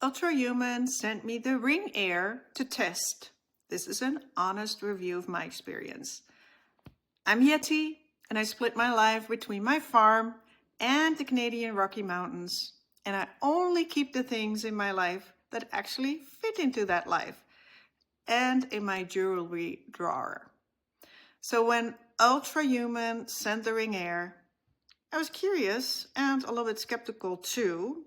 Ultrahuman sent me the Ring Air to test. This is an honest review of my experience. I'm Yeti, and I split my life between my farm and the Canadian Rocky Mountains. And I only keep the things in my life that actually fit into that life and in my jewelry drawer. So when Ultrahuman sent the Ring Air, I was curious and a little bit skeptical too.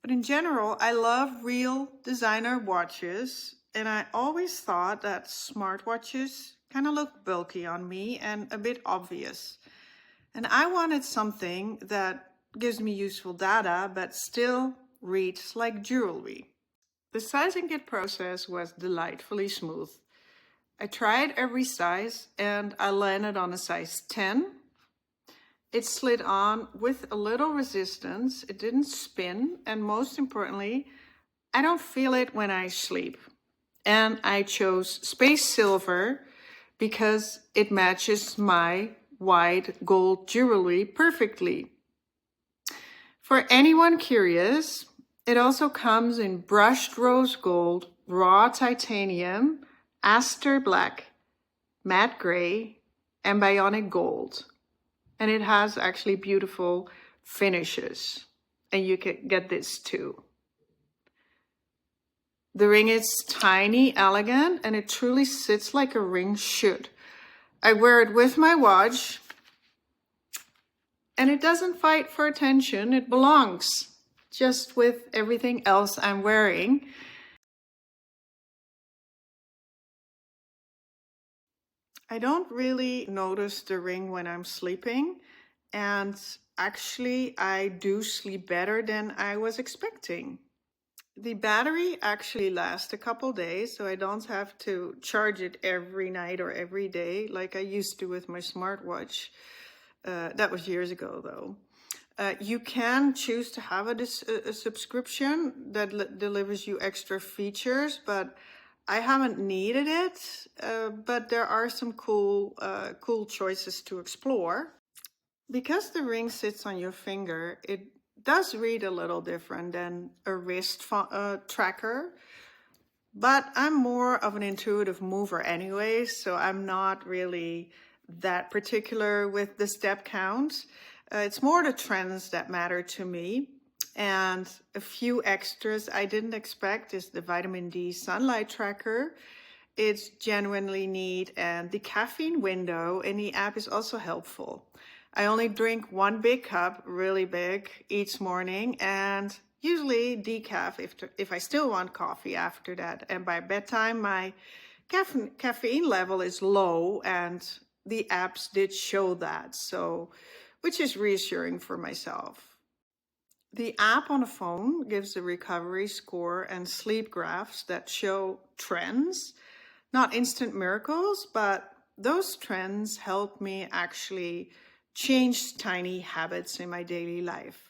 But in general, I love real designer watches, and I always thought that smartwatches kind of look bulky on me and a bit obvious. And I wanted something that gives me useful data, but still reads like jewelry. The sizing kit process was delightfully smooth. I tried every size and I landed on a size 10. It slid on with a little resistance, it didn't spin, and most importantly, I don't feel it when I sleep. And I chose space silver because it matches my white gold jewelry perfectly. For anyone curious, it also comes in brushed rose gold, raw titanium, aster black, matte gray, and bionic gold. And it has actually beautiful finishes. And you can get this too. The ring is tiny, elegant, and it truly sits like a ring should. I wear it with my watch, and it doesn't fight for attention. It belongs just with everything else I'm wearing. I don't really notice the ring when I'm sleeping, and actually I do sleep better than I was expecting. The battery actually lasts a couple days, so I don't have to charge it every night or every day like I used to with my smartwatch. That was years ago though. You can choose to have a subscription that delivers you extra features, but I haven't needed it, but there are some cool choices to explore. Because the ring sits on your finger, it does read a little different than a wrist tracker, but I'm more of an intuitive mover anyway, so I'm not really that particular with the step count. It's more the trends that matter to me. And a few extras I didn't expect is the vitamin D sunlight tracker. It's genuinely neat, and the caffeine window in the app is also helpful. I only drink one big cup, really big, each morning, and usually decaf if I still want coffee after that. And by bedtime, my caffeine level is low, and the apps did show that, so which is reassuring for myself. The app on the phone gives a recovery score and sleep graphs that show trends, not instant miracles, but those trends help me actually change tiny habits in my daily life.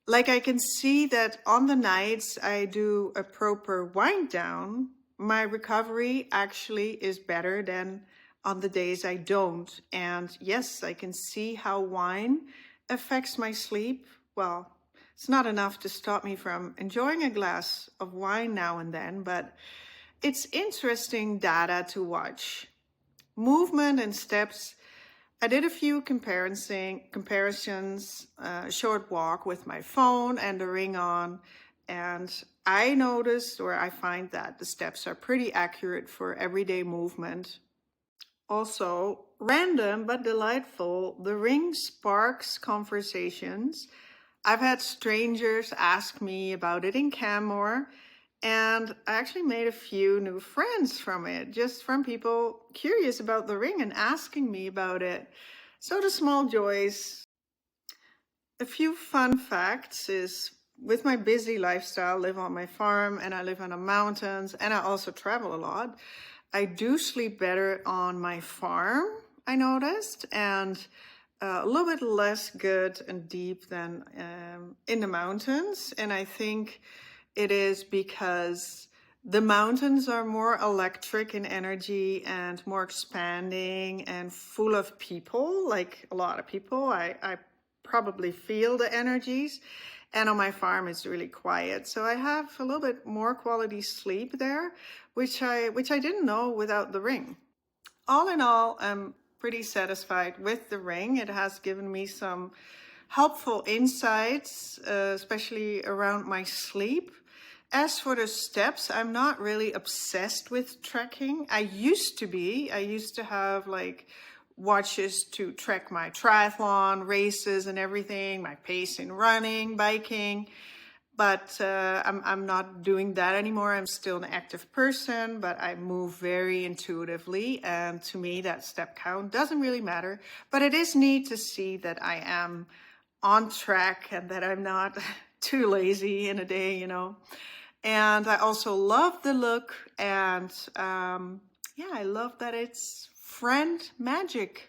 Like I can see that on the nights I do a proper wind down, my recovery actually is better than on the days I don't. And yes, I can see how wine affects my sleep. Well, it's not enough to stop me from enjoying a glass of wine now and then, but it's interesting data to watch. Movement and steps. I did a few comparisons, short walk with my phone and the ring on, and I noticed, or I find that the steps are pretty accurate for everyday movement. Also, random but delightful, the ring sparks conversations. I've had strangers ask me about it in Canmore, and I actually made a few new friends from it, just from people curious about the ring and asking me about it. So the small joys. A few fun facts is, with my busy lifestyle, I live on my farm and I live on the mountains and I also travel a lot. I do sleep better on my farm, I noticed, and a little bit less good and deep than in the mountains. And I think it is because the mountains are more electric in energy and more expanding and full of people, like a lot of people. I probably feel the energies. And on my farm, it's really quiet. So I have a little bit more quality sleep there, which I didn't know without the ring. All in all, I'm pretty satisfied with the ring. It has given me some helpful insights, especially around my sleep. As for the steps, I'm not really obsessed with tracking. I used to be. I used to have like watches to track my triathlon races and everything, my pace in running, biking. But I'm not doing that anymore. I'm still an active person, but I move very intuitively. And to me, that step count doesn't really matter. But it is neat to see that I am on track and that I'm not too lazy in a day, you know. And I also love the look, and yeah, I love that it's friend magic.